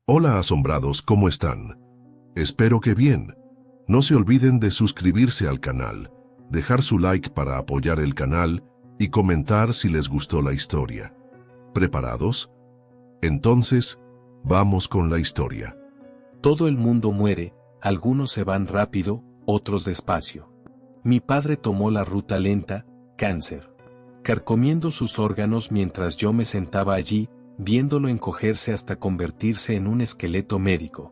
Hola asombrados, ¿cómo están? Espero que bien. No se olviden de suscribirse al canal, dejar su like para apoyar el canal y comentar si les gustó la historia. ¿Preparados? Entonces, vamos con la historia. Todo el mundo muere, algunos se van rápido, otros despacio. Mi padre tomó la ruta lenta, cáncer. Carcomiendo sus órganos mientras yo me sentaba allí, viéndolo encogerse hasta convertirse en un esqueleto médico.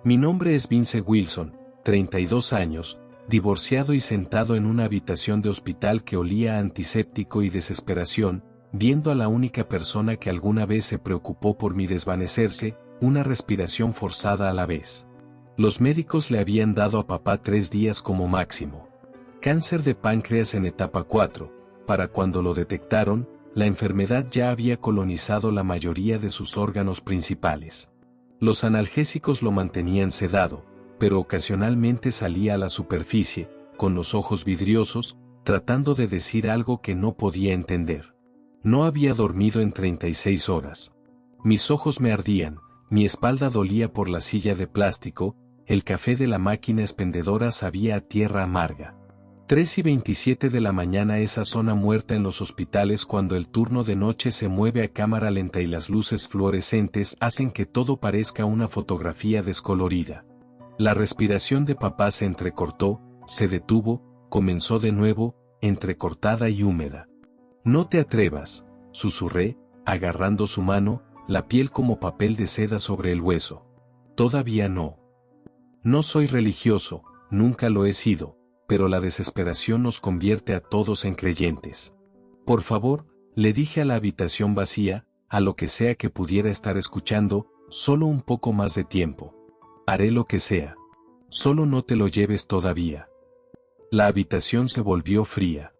Mi nombre es Vince Wilson, 32 años, divorciado y sentado en una habitación de hospital que olía a antiséptico y desesperación, viendo a la única persona que alguna vez se preocupó por mi desvanecerse, una respiración forzada a la vez. Los médicos le habían dado a papá 3 días como máximo. Cáncer de páncreas en etapa 4, para cuando lo detectaron, la enfermedad ya había colonizado la mayoría de sus órganos principales. Los analgésicos lo mantenían sedado, pero ocasionalmente salía a la superficie, con los ojos vidriosos, tratando de decir algo que no podía entender. No había dormido en 36 horas. Mis ojos me ardían, mi espalda dolía por la silla de plástico, el café de la máquina expendedora sabía a tierra amarga. 3:27 de la mañana, esa zona muerta en los hospitales cuando el turno de noche se mueve a cámara lenta y las luces fluorescentes hacen que todo parezca una fotografía descolorida. La respiración de papá se entrecortó, se detuvo, comenzó de nuevo, entrecortada y húmeda. «No te atrevas», susurré, agarrando su mano, la piel como papel de seda sobre el hueso. «Todavía no. No soy religioso, nunca lo he sido, pero la desesperación nos convierte a todos en creyentes. Por favor», le dije a la habitación vacía, a lo que sea que pudiera estar escuchando, solo un poco más de tiempo. «Haré lo que sea. Solo no te lo lleves todavía». La habitación se volvió fría.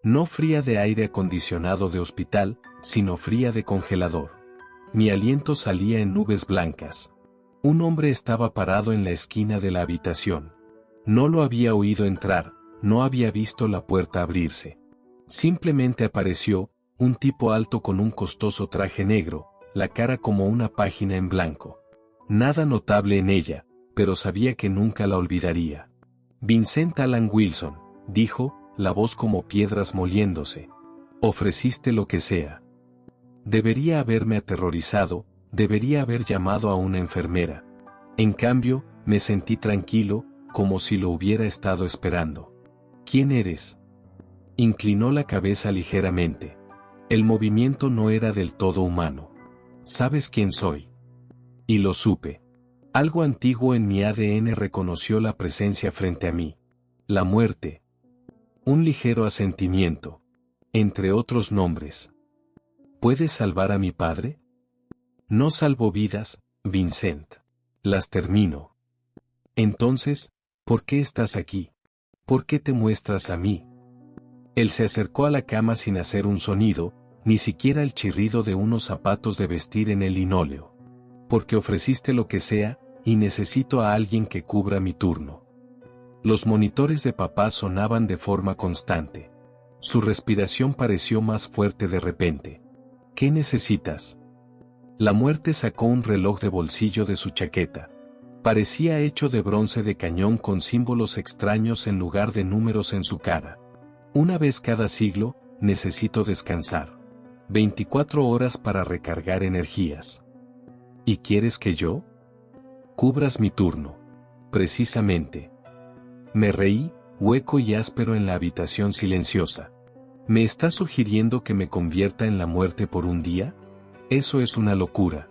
No fría de aire acondicionado de hospital, sino fría de congelador. Mi aliento salía en nubes blancas. Un hombre estaba parado en la esquina de la habitación. No lo había oído entrar, no había visto la puerta abrirse. Simplemente apareció, un tipo alto con un costoso traje negro, la cara como una página en blanco. Nada notable en ella, pero sabía que nunca la olvidaría. «Vincent Alan Wilson», dijo, la voz como piedras moliéndose. «Ofreciste lo que sea». Debería haberme aterrorizado, debería haber llamado a una enfermera. En cambio, me sentí tranquilo, como si lo hubiera estado esperando. «¿Quién eres?». Inclinó la cabeza ligeramente. El movimiento no era del todo humano. «¿Sabes quién soy?». Y lo supe. Algo antiguo en mi ADN reconoció la presencia frente a mí. La muerte. Un ligero asentimiento. Entre otros nombres. «¿Puedes salvar a mi padre?». «No salvo vidas, Vincent. Las termino». «Entonces, ¿por qué estás aquí? ¿Por qué te muestras a mí?». Él se acercó a la cama sin hacer un sonido, ni siquiera el chirrido de unos zapatos de vestir en el linóleo. «Porque ofreciste lo que sea, y necesito a alguien que cubra mi turno». Los monitores de papá sonaban de forma constante. Su respiración pareció más fuerte de repente. «¿Qué necesitas?». La muerte sacó un reloj de bolsillo de su chaqueta. Parecía hecho de bronce de cañón con símbolos extraños en lugar de números en su cara. «Una vez cada siglo, necesito descansar. 24 horas para recargar energías». «¿Y quieres que yo?». «Cubras mi turno». «Precisamente». Me reí, hueco y áspero en la habitación silenciosa. «¿Me estás sugiriendo que me convierta en la muerte por un día? Eso es una locura».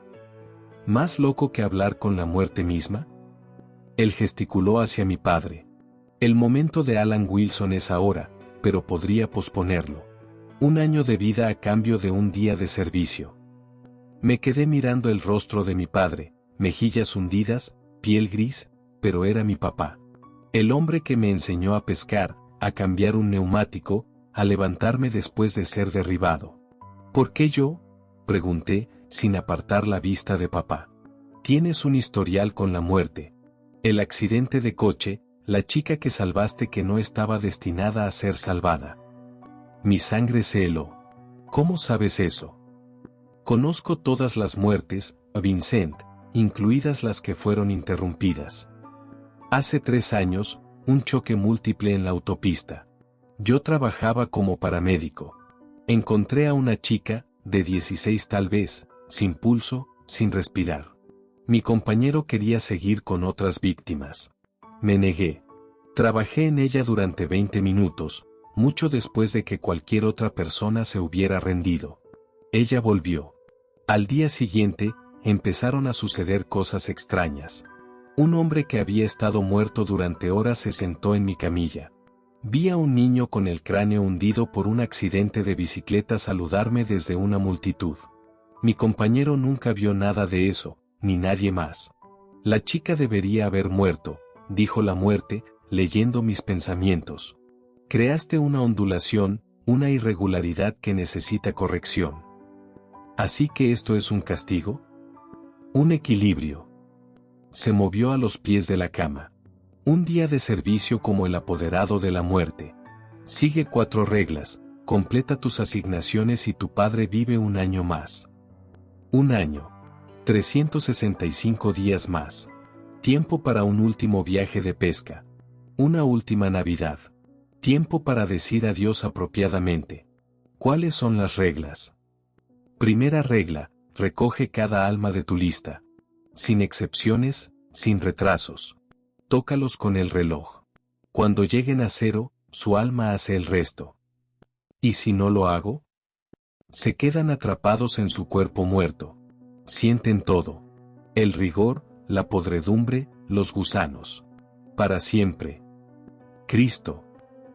«¿Más loco que hablar con la muerte misma?». Él gesticuló hacia mi padre. «El momento de Alan Wilson es ahora, pero podría posponerlo. 1 año de vida a cambio de un día de servicio». Me quedé mirando el rostro de mi padre, mejillas hundidas, piel gris, pero era mi papá. El hombre que me enseñó a pescar, a cambiar un neumático, a levantarme después de ser derribado. «¿Por qué yo?», pregunté, sin apartar la vista de papá. «Tienes un historial con la muerte. El accidente de coche, la chica que salvaste que no estaba destinada a ser salvada». Mi sangre se heló. «¿Cómo sabes eso?». «Conozco todas las muertes, Vincent, incluidas las que fueron interrumpidas. Hace 3 años, un choque múltiple en la autopista. Yo trabajaba como paramédico. Encontré a una chica, de 16 tal vez, sin pulso, sin respirar. Mi compañero quería seguir con otras víctimas. Me negué. Trabajé en ella durante 20 minutos, mucho después de que cualquier otra persona se hubiera rendido. Ella volvió. Al día siguiente, empezaron a suceder cosas extrañas. Un hombre que había estado muerto durante horas se sentó en mi camilla. Vi a un niño con el cráneo hundido por un accidente de bicicleta saludarme desde una multitud. Mi compañero nunca vio nada de eso, ni nadie más. La chica debería haber muerto, dijo la muerte, leyendo mis pensamientos. Creaste una ondulación, una irregularidad que necesita corrección. ¿Así que esto es un castigo? Un equilibrio. Se movió a los pies de la cama. Un día de servicio como el apoderado de la muerte. Sigue 4 reglas, completa tus asignaciones y tu padre vive un año más. Un año. 365 días más. Tiempo para un último viaje de pesca. Una última Navidad. Tiempo para decir adiós apropiadamente. ¿Cuáles son las reglas? Primera regla, recoge cada alma de tu lista. Sin excepciones, sin retrasos. Tócalos con el reloj. Cuando lleguen a 0, su alma hace el resto. ¿Y si no lo hago? Se quedan atrapados en su cuerpo muerto. Sienten todo. El rigor, la podredumbre, los gusanos. Para siempre. Cristo.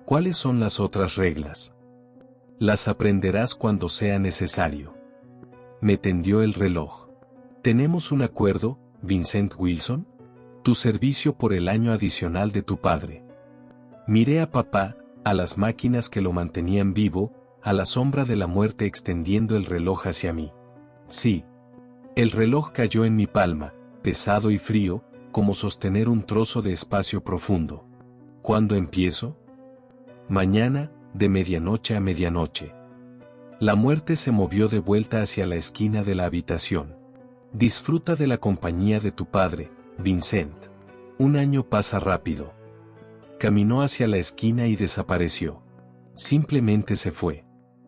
¿Cuáles son las otras reglas? Las aprenderás cuando sea necesario. Me tendió el reloj. ¿Tenemos un acuerdo, Vincent Wilson? Tu servicio por el año adicional de tu padre. Miré a papá, a las máquinas que lo mantenían vivo, a la sombra de la muerte extendiendo el reloj hacia mí. Sí. El reloj cayó en mi palma, pesado y frío, como sostener un trozo de espacio profundo. ¿Cuándo empiezo? Mañana, de medianoche a medianoche. La muerte se movió de vuelta hacia la esquina de la habitación. Disfruta de la compañía de tu padre, Vincent. Un año pasa rápido. Caminó hacia la esquina y desapareció. Simplemente se fue.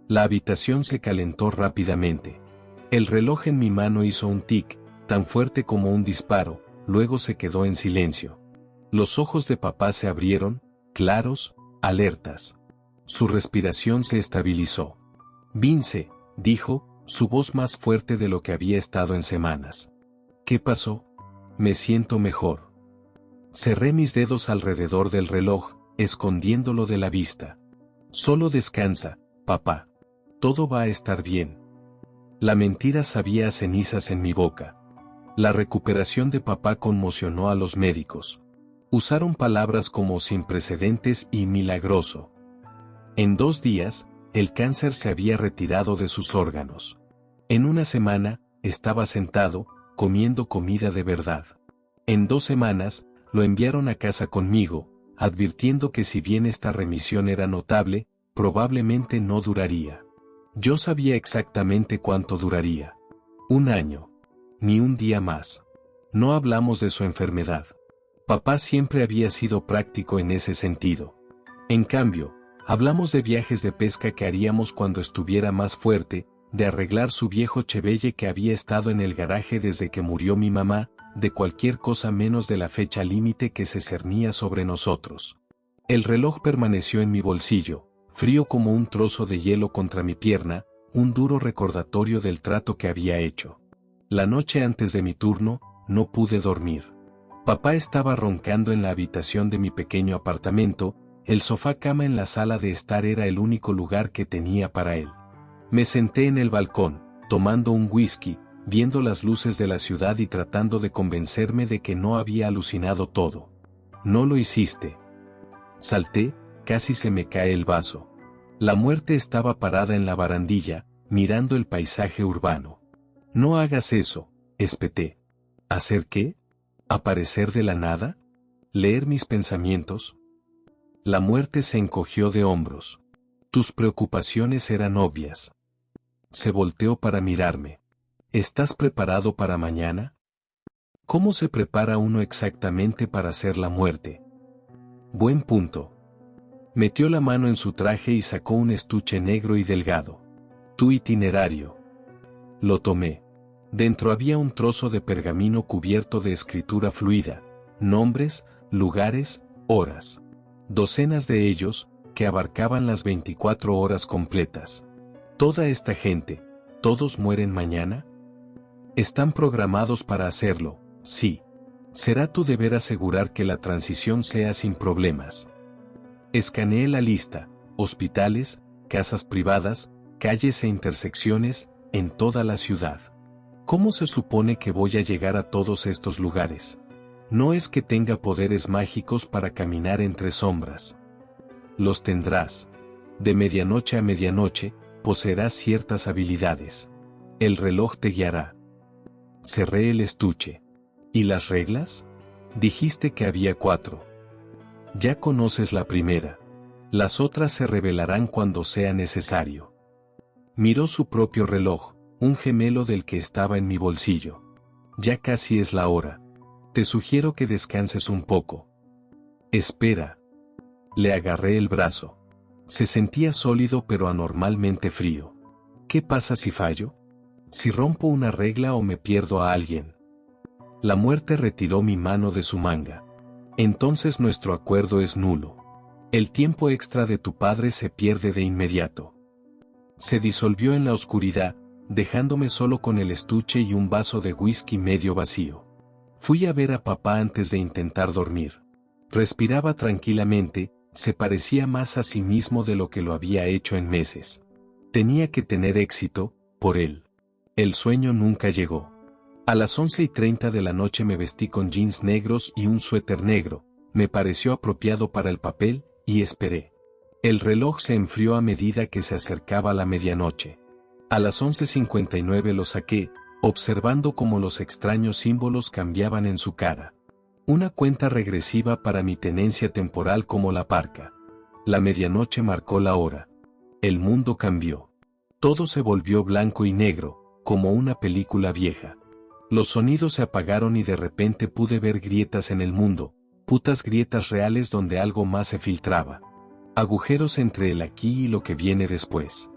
La habitación se calentó rápidamente. El reloj en mi mano hizo un tic, tan fuerte como un disparo, luego se quedó en silencio. Los ojos de papá se abrieron, claros, alertas. Su respiración se estabilizó. Vince, dijo, su voz más fuerte de lo que había estado en semanas. ¿Qué pasó? Me siento mejor. Cerré mis dedos alrededor del reloj, escondiéndolo de la vista. Solo descansa, papá. Todo va a estar bien. La mentira sabía a cenizas en mi boca. La recuperación de papá conmocionó a los médicos. Usaron palabras como sin precedentes y milagroso. En 2 días, el cáncer se había retirado de sus órganos. En una semana, estaba sentado, comiendo comida de verdad. En 2 semanas, lo enviaron a casa conmigo, advirtiendo que si bien esta remisión era notable, probablemente no duraría. Yo sabía exactamente cuánto duraría. 1 año. Ni un día más. No hablamos de su enfermedad. Papá siempre había sido práctico en ese sentido. En cambio, hablamos de viajes de pesca que haríamos cuando estuviera más fuerte, de arreglar su viejo Chevelle que había estado en el garaje desde que murió mi mamá, de cualquier cosa menos de la fecha límite que se cernía sobre nosotros. El reloj permaneció en mi bolsillo, frío como un trozo de hielo contra mi pierna, un duro recordatorio del trato que había hecho. La noche antes de mi turno, no pude dormir. Papá estaba roncando en la habitación de mi pequeño apartamento, el sofá cama en la sala de estar era el único lugar que tenía para él. Me senté en el balcón, tomando un whisky, viendo las luces de la ciudad y tratando de convencerme de que no había alucinado todo. No lo hiciste. Salté, casi se me cae el vaso. La muerte estaba parada en la barandilla, mirando el paisaje urbano. No hagas eso, espeté. ¿Hacer qué? ¿Aparecer de la nada? ¿Leer mis pensamientos? La muerte se encogió de hombros. Tus preocupaciones eran obvias. Se volteó para mirarme. ¿Estás preparado para mañana? ¿Cómo se prepara uno exactamente para hacer la muerte? Buen punto. Metió la mano en su traje y sacó un estuche negro y delgado. Tu itinerario. Lo tomé. Dentro había un trozo de pergamino cubierto de escritura fluida, nombres, lugares, horas. Docenas de ellos, que abarcaban las 24 horas completas. Toda esta gente, ¿todos mueren mañana? Están programados para hacerlo, sí. Será tu deber asegurar que la transición sea sin problemas. Escaneé la lista: hospitales, casas privadas, calles e intersecciones, en toda la ciudad. ¿Cómo se supone que voy a llegar a todos estos lugares? No es que tenga poderes mágicos para caminar entre sombras. Los tendrás. De medianoche a medianoche, poseerás ciertas habilidades. El reloj te guiará. Cerré el estuche. ¿Y las reglas? Dijiste que había 4. Ya conoces la primera. Las otras se revelarán cuando sea necesario. Miró su propio reloj, un gemelo del que estaba en mi bolsillo. Ya casi es la hora. Te sugiero que descanses un poco. Espera. Le agarré el brazo. Se sentía sólido pero anormalmente frío. ¿Qué pasa si fallo? Si rompo una regla o me pierdo a alguien. La muerte retiró mi mano de su manga. Entonces nuestro acuerdo es nulo. El tiempo extra de tu padre se pierde de inmediato. Se disolvió en la oscuridad, dejándome solo con el estuche y un vaso de whisky medio vacío. Fui a ver a papá antes de intentar dormir. Respiraba tranquilamente, se parecía más a sí mismo de lo que lo había hecho en meses. Tenía que tener éxito, por él. El sueño nunca llegó. A las 11:30 de la noche me vestí con jeans negros y un suéter negro, me pareció apropiado para el papel, y esperé. El reloj se enfrió a medida que se acercaba la medianoche. A las 11:59 lo saqué, observando cómo los extraños símbolos cambiaban en su cara. Una cuenta regresiva para mi tenencia temporal como la parca. La medianoche marcó la hora. El mundo cambió. Todo se volvió blanco y negro, como una película vieja. Los sonidos se apagaron y de repente pude ver grietas en el mundo, putas grietas reales donde algo más se filtraba. Agujeros entre el aquí y lo que viene después.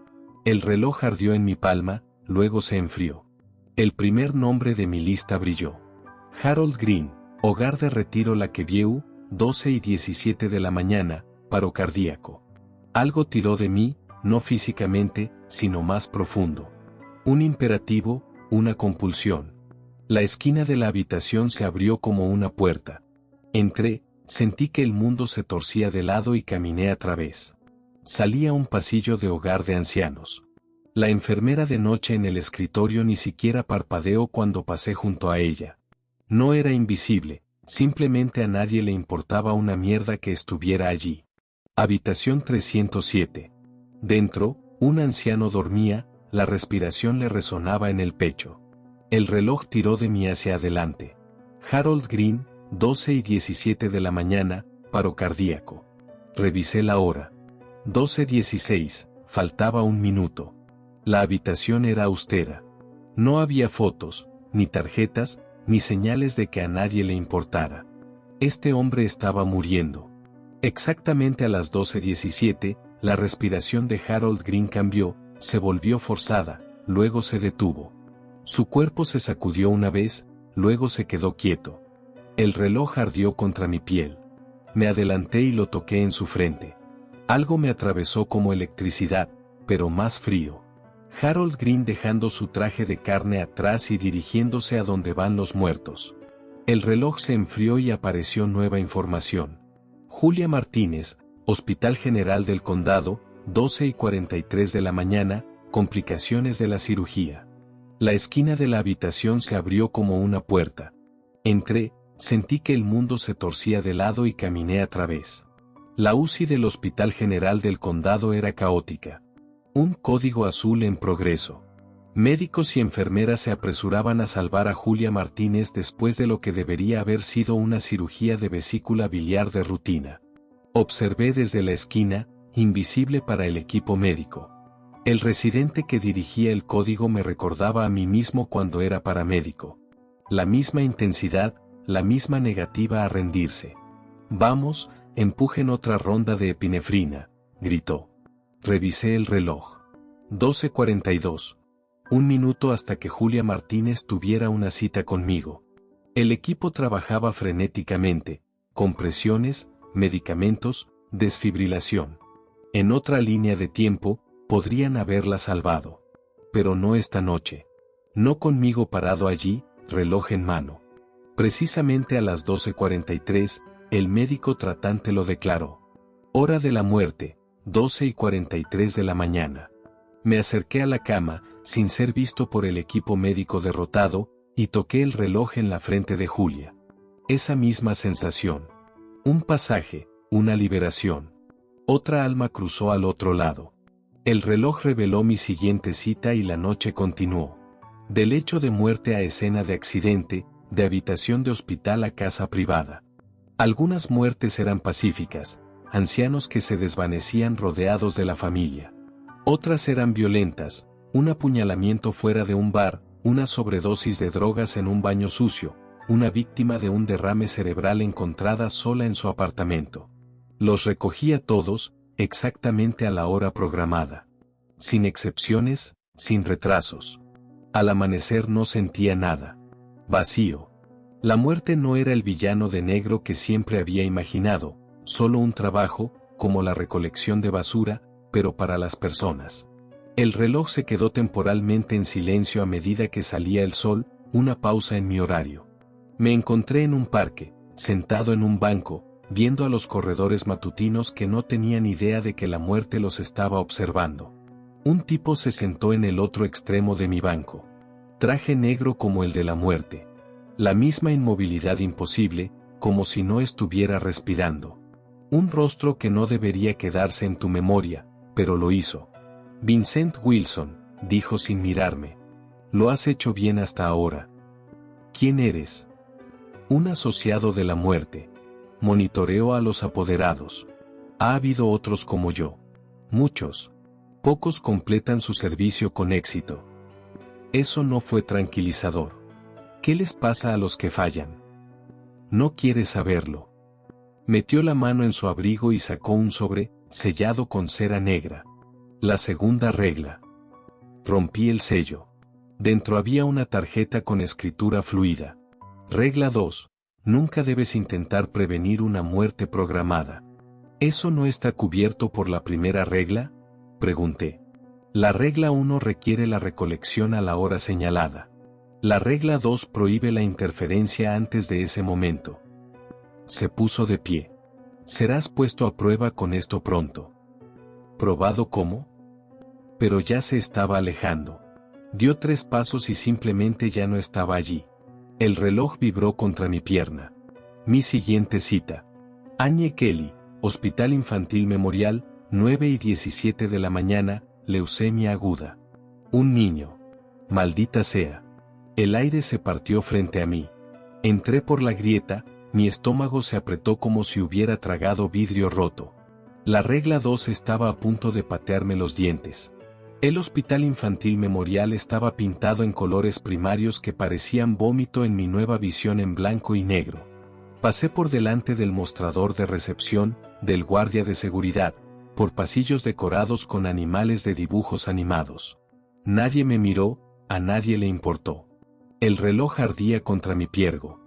El reloj ardió en mi palma, luego se enfrió. El primer nombre de mi lista brilló. Harold Green, hogar de retiro Lakeview, 12:17 de la mañana, paro cardíaco. Algo tiró de mí, no físicamente, sino más profundo. Un imperativo, una compulsión. La esquina de la habitación se abrió como una puerta. Entré, sentí que el mundo se torcía de lado y caminé a través. Salí a un pasillo de hogar de ancianos. La enfermera de noche en el escritorio ni siquiera parpadeó cuando pasé junto a ella. No era invisible, simplemente a nadie le importaba una mierda que estuviera allí. Habitación 307. Dentro, un anciano dormía, la respiración le resonaba en el pecho. El reloj tiró de mí hacia adelante. Harold Green, 12:17 de la mañana, paro cardíaco. Revisé la hora. 12:16, faltaba un minuto. La habitación era austera. No había fotos, ni tarjetas, ni señales de que a nadie le importara. Este hombre estaba muriendo. Exactamente a las 12:17, la respiración de Harold Green cambió, se volvió forzada, luego se detuvo. Su cuerpo se sacudió una vez, luego se quedó quieto. El reloj ardió contra mi piel. Me adelanté y lo toqué en su frente. Algo me atravesó como electricidad, pero más frío. Harold Green dejando su traje de carne atrás y dirigiéndose a donde van los muertos. El reloj se enfrió y apareció nueva información. Julia Martínez, Hospital General del Condado, 12:43 de la mañana, complicaciones de la cirugía. La esquina de la habitación se abrió como una puerta. Entré, sentí que el mundo se torcía de lado y caminé a través. La UCI del Hospital General del Condado era caótica. Un código azul en progreso. Médicos y enfermeras se apresuraban a salvar a Julia Martínez después de lo que debería haber sido una cirugía de vesícula biliar de rutina. Observé desde la esquina, invisible para el equipo médico. El residente que dirigía el código me recordaba a mí mismo cuando era paramédico. La misma intensidad, la misma negativa a rendirse. Vamos, empujen otra ronda de epinefrina, gritó. Revisé el reloj. 12:42. 1 minuto hasta que Julia Martínez tuviera una cita conmigo. El equipo trabajaba frenéticamente, compresiones, medicamentos, desfibrilación. En otra línea de tiempo, podrían haberla salvado. Pero no esta noche. No conmigo parado allí, reloj en mano. Precisamente a las 12:43, el médico tratante lo declaró. Hora de la muerte, 12:43 de la mañana. Me acerqué a la cama, sin ser visto por el equipo médico derrotado, y toqué el reloj en la frente de Julia. Esa misma sensación. Un pasaje, una liberación. Otra alma cruzó al otro lado. El reloj reveló mi siguiente cita y la noche continuó. Del lecho de muerte a escena de accidente, de habitación de hospital a casa privada. Algunas muertes eran pacíficas, ancianos que se desvanecían rodeados de la familia. Otras eran violentas, un apuñalamiento fuera de un bar, una sobredosis de drogas en un baño sucio, una víctima de un derrame cerebral encontrada sola en su apartamento. Los recogía todos, exactamente a la hora programada. Sin excepciones, sin retrasos. Al amanecer no sentía nada. Vacío. La muerte no era el villano de negro que siempre había imaginado, solo un trabajo, como la recolección de basura, pero para las personas. El reloj se quedó temporalmente en silencio a medida que salía el sol, una pausa en mi horario. Me encontré en un parque, sentado en un banco, viendo a los corredores matutinos que no tenían idea de que la muerte los estaba observando. Un tipo se sentó en el otro extremo de mi banco. Traje negro como el de la muerte. La misma inmovilidad imposible, como si no estuviera respirando. Un rostro que no debería quedarse en tu memoria, pero lo hizo. Vincent Wilson, dijo sin mirarme. Lo has hecho bien hasta ahora. ¿Quién eres? Un asociado de la muerte. Monitoreo a los apoderados. Ha habido otros como yo. Muchos. Pocos completan su servicio con éxito. Eso no fue tranquilizador. ¿Qué les pasa a los que fallan? No quiere saberlo. Metió la mano en su abrigo y sacó un sobre, sellado con cera negra. La segunda regla. Rompí el sello. Dentro había una tarjeta con escritura fluida. Regla 2. Nunca debes intentar prevenir una muerte programada. ¿Eso no está cubierto por la primera regla? Pregunté. La regla 1 requiere la recolección a la hora señalada. La regla 2 prohíbe la interferencia antes de ese momento. Se puso de pie. Serás puesto a prueba con esto pronto. ¿Probado cómo? Pero ya se estaba alejando. Dio 3 pasos y simplemente ya no estaba allí. El reloj vibró contra mi pierna. Mi siguiente cita. Annie Kelly, Hospital Infantil Memorial, 9:17 de la mañana, leucemia aguda. Un niño. Maldita sea. El aire se partió frente a mí. Entré por la grieta, mi estómago se apretó como si hubiera tragado vidrio roto. La regla 2 estaba a punto de patearme los dientes. El Hospital Infantil Memorial estaba pintado en colores primarios que parecían vómito en mi nueva visión en blanco y negro. Pasé por delante del mostrador de recepción, del guardia de seguridad, por pasillos decorados con animales de dibujos animados. Nadie me miró, a nadie le importó. El reloj ardía contra mi piergo.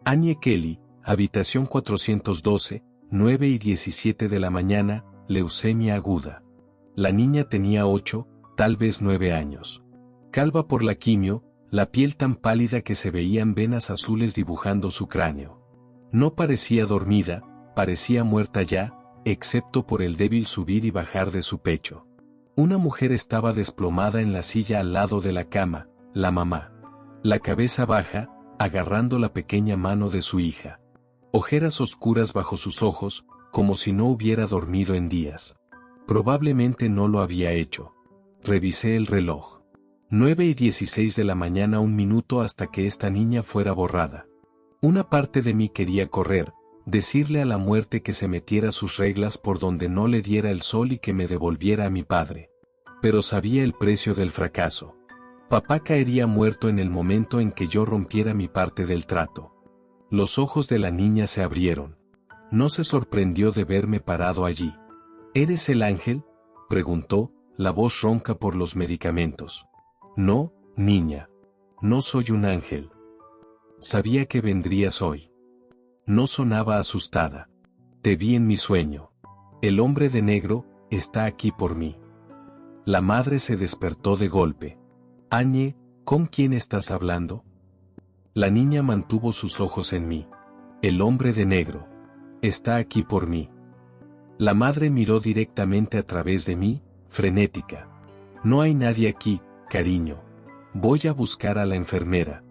Annie Kelly, habitación 412, 9:17 de la mañana, leucemia aguda. La niña tenía 8, tal vez 9 años. Calva por la quimio, la piel tan pálida que se veían venas azules dibujando su cráneo. No parecía dormida, parecía muerta ya, excepto por el débil subir y bajar de su pecho. Una mujer estaba desplomada en la silla al lado de la cama, la mamá. La cabeza baja, agarrando la pequeña mano de su hija. Ojeras oscuras bajo sus ojos, como si no hubiera dormido en días. Probablemente no lo había hecho. Revisé el reloj. 9:16 de la mañana, 1 minuto hasta que esta niña fuera borrada. Una parte de mí quería correr, decirle a la muerte que se metiera sus reglas por donde no le diera el sol y que me devolviera a mi padre. Pero sabía el precio del fracaso. Papá caería muerto en el momento en que yo rompiera mi parte del trato. Los ojos de la niña se abrieron. No se sorprendió de verme parado allí. ¿Eres el ángel?, preguntó, la voz ronca por los medicamentos. No, niña. No soy un ángel. Sabía que vendrías hoy. No sonaba asustada. Te vi en mi sueño. El hombre de negro está aquí por mí. La madre se despertó de golpe. Annie, ¿con quién estás hablando? La niña mantuvo sus ojos en mí. El hombre de negro está aquí por mí. La madre miró directamente a través de mí, frenética. No hay nadie aquí, cariño. Voy a buscar a la enfermera.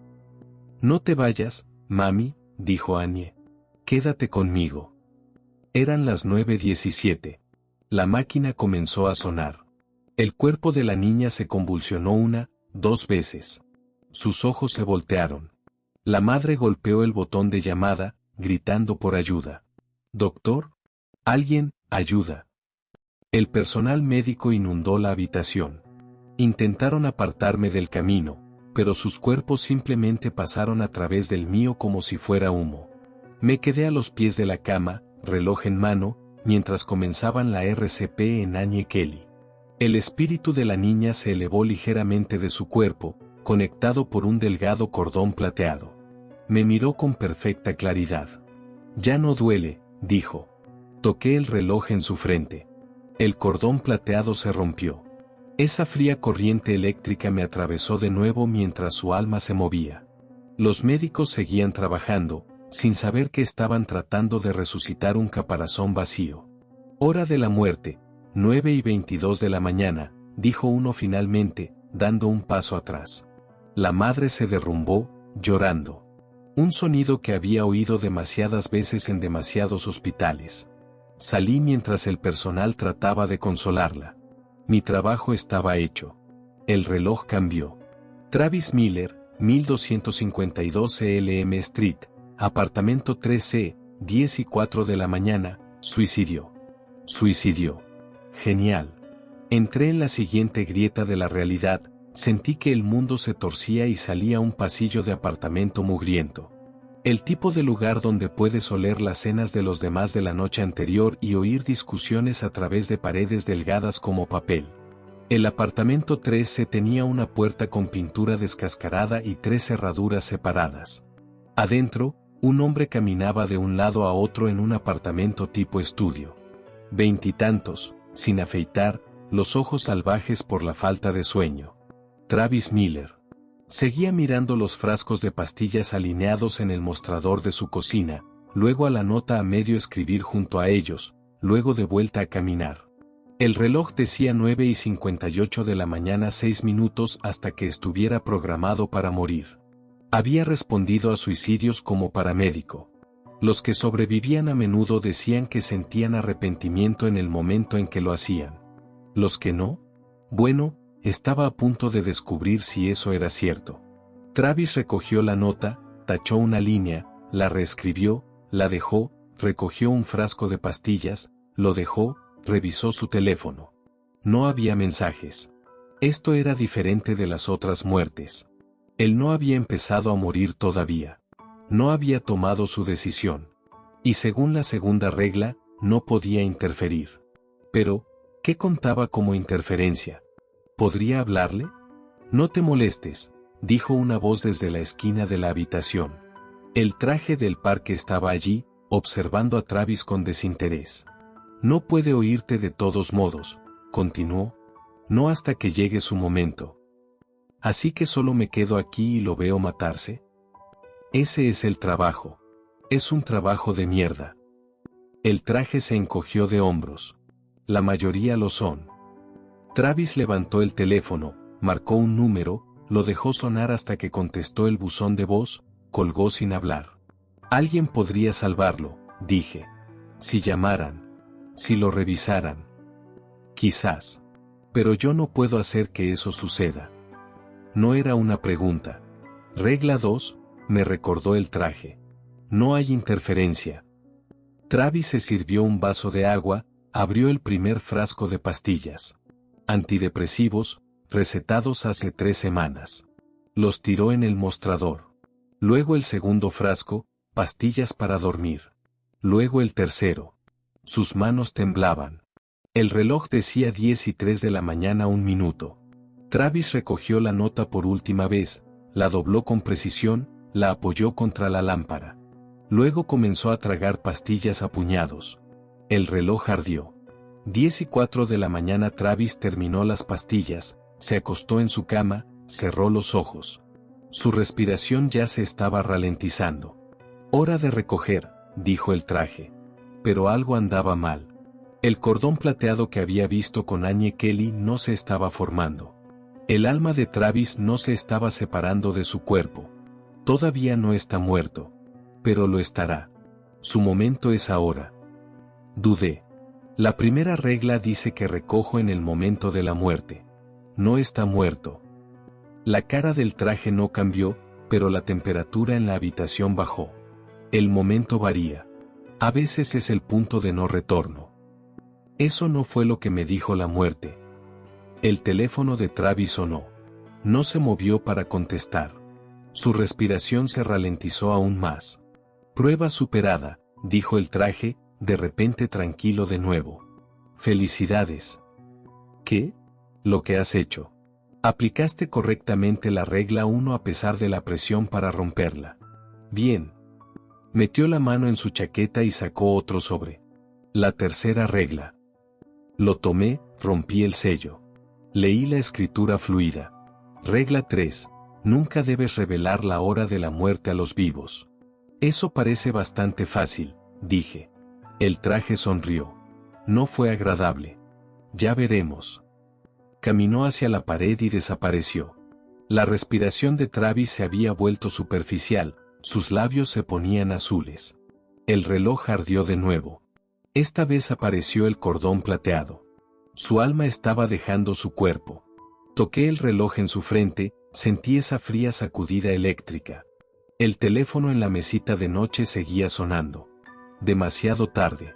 No te vayas, mami, dijo Annie. Quédate conmigo. Eran las 9:17. La máquina comenzó a sonar. El cuerpo de la niña se convulsionó 1, 2 veces. Sus ojos se voltearon. La madre golpeó el botón de llamada, gritando por ayuda. «Doctor, alguien, ayuda». El personal médico inundó la habitación. Intentaron apartarme del camino, pero sus cuerpos simplemente pasaron a través del mío como si fuera humo. Me quedé a los pies de la cama, reloj en mano, mientras comenzaban la RCP en Annie Kelly. El espíritu de la niña se elevó ligeramente de su cuerpo, conectado por un delgado cordón plateado. Me miró con perfecta claridad. «Ya no duele», dijo. Toqué el reloj en su frente. El cordón plateado se rompió. Esa fría corriente eléctrica me atravesó de nuevo mientras su alma se movía. Los médicos seguían trabajando, sin saber que estaban tratando de resucitar un caparazón vacío. «Hora de la muerte, 9:22 de la mañana», dijo uno finalmente, dando un paso atrás. La madre se derrumbó, llorando. Un sonido que había oído demasiadas veces en demasiados hospitales. Salí mientras el personal trataba de consolarla. Mi trabajo estaba hecho. El reloj cambió. Travis Miller, 1252 Elm Street, apartamento 3C, 10:04 de la mañana, suicidió. Suicidió. Genial. Entré en la siguiente grieta de la realidad, sentí que el mundo se torcía y salía un pasillo de apartamento mugriento. El tipo de lugar donde puedes oler las cenas de los demás de la noche anterior y oír discusiones a través de paredes delgadas como papel. El apartamento 3C tenía una puerta con pintura descascarada y 3 cerraduras separadas. Adentro, un hombre caminaba de un lado a otro en un apartamento tipo estudio. Veintitantos, sin afeitar, los ojos salvajes por la falta de sueño. Travis Miller. Seguía mirando los frascos de pastillas alineados en el mostrador de su cocina, luego a la nota a medio escribir junto a ellos, luego de vuelta a caminar. El reloj decía 9:58 de la mañana 6 minutos hasta que estuviera programado para morir. Había respondido a suicidios como paramédico. Los que sobrevivían a menudo decían que sentían arrepentimiento en el momento en que lo hacían. Los que no, bueno, estaba a punto de descubrir si eso era cierto. Travis recogió la nota, tachó una línea, la reescribió, la dejó, recogió un frasco de pastillas, lo dejó, revisó su teléfono. No había mensajes. Esto era diferente de las otras muertes. Él no había empezado a morir todavía. No había tomado su decisión. Y según la segunda regla, no podía interferir. Pero, ¿qué contaba como interferencia? ¿Podría hablarle? No te molestes, dijo una voz desde la esquina de la habitación. El traje del parque estaba allí, observando a Travis con desinterés. No puede oírte de todos modos, continuó. No hasta que llegue su momento. Así que solo me quedo aquí y lo veo matarse. Ese es el trabajo. Es un trabajo de mierda. El traje se encogió de hombros. La mayoría lo son. Travis levantó el teléfono, marcó un número, lo dejó sonar hasta que contestó el buzón de voz, colgó sin hablar. Alguien podría salvarlo, dije. Si llamaran. Si lo revisaran. Quizás. Pero yo no puedo hacer que eso suceda. No era una pregunta. Regla 2, me recordó el traje. No hay interferencia. Travis se sirvió un vaso de agua, abrió el primer frasco de pastillas. Antidepresivos, recetados hace 3 semanas. Los tiró en el mostrador. Luego el segundo frasco, pastillas para dormir. Luego el tercero. Sus manos temblaban. El reloj decía 10:03 de la mañana 1 minuto. Travis recogió la nota por última vez, la dobló con precisión, la apoyó contra la lámpara. Luego comenzó a tragar pastillas a puñados. El reloj ardió. 10:04 de la mañana. Travis terminó las pastillas, se acostó en su cama, cerró los ojos. Su respiración ya se estaba ralentizando. Hora de recoger, dijo el traje. Pero algo andaba mal. El cordón plateado que había visto con Annie Kelly no se estaba formando. El alma de Travis no se estaba separando de su cuerpo. Todavía no está muerto. Pero lo estará. Su momento es ahora. Dudé. La primera regla dice que recojo en el momento de la muerte. No está muerto. La cara del traje no cambió, pero la temperatura en la habitación bajó. El momento varía. A veces es el punto de no retorno. Eso no fue lo que me dijo la muerte. El teléfono de Travis sonó. No se movió para contestar. Su respiración se ralentizó aún más. Prueba superada, dijo el traje, de repente tranquilo de nuevo. Felicidades. ¿Qué? Lo que has hecho. Aplicaste correctamente la regla 1 a pesar de la presión para romperla. Bien. Metió la mano en su chaqueta y sacó otro sobre. La tercera regla. Lo tomé, rompí el sello. Leí la escritura fluida. Regla 3. Nunca debes revelar la hora de la muerte a los vivos. Eso parece bastante fácil, dije. El traje sonrió. No fue agradable. Ya veremos. Caminó hacia la pared y desapareció. La respiración de Travis se había vuelto superficial, sus labios se ponían azules. El reloj ardió de nuevo. Esta vez apareció el cordón plateado. Su alma estaba dejando su cuerpo. Toqué el reloj en su frente, sentí esa fría sacudida eléctrica. El teléfono en la mesita de noche seguía sonando. Demasiado tarde.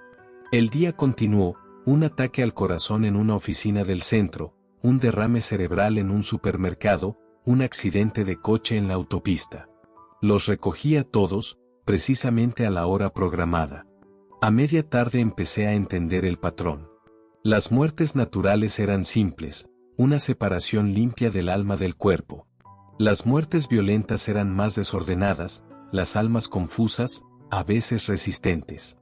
El día continuó, un ataque al corazón en una oficina del centro, un derrame cerebral en un supermercado, un accidente de coche en la autopista. Los recogía todos, precisamente a la hora programada. A media tarde empecé a entender el patrón. Las muertes naturales eran simples, una separación limpia del alma del cuerpo. Las muertes violentas eran más desordenadas, las almas confusas, a veces resistentes.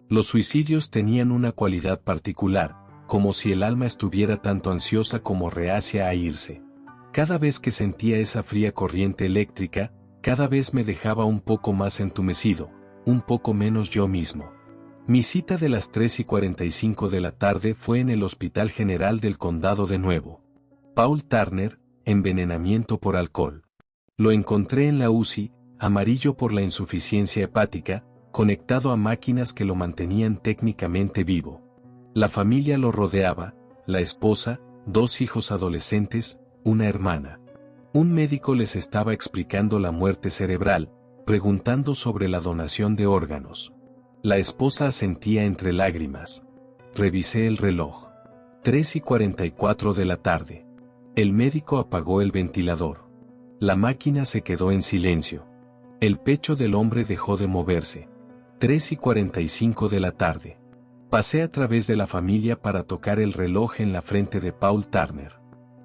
Los suicidios tenían una cualidad particular, como si el alma estuviera tanto ansiosa como reacia a irse. Cada vez que sentía esa fría corriente eléctrica, cada vez me dejaba un poco más entumecido, un poco menos yo mismo. Mi cita de las 3:45 de la tarde fue en el Hospital General del Condado de nuevo. Paul Turner, envenenamiento por alcohol. Lo encontré en la UCI, amarillo por la insuficiencia hepática, conectado a máquinas que lo mantenían técnicamente vivo. La familia lo rodeaba, la esposa, 2 hijos adolescentes, una hermana. Un médico les estaba explicando la muerte cerebral, preguntando sobre la donación de órganos. La esposa asentía entre lágrimas. Revisé el reloj. 3:44 de la tarde. El médico apagó el ventilador. La máquina se quedó en silencio. El pecho del hombre dejó de moverse. 3:45 de la tarde. Pasé a través de la familia para tocar el reloj en la frente de Paul Turner.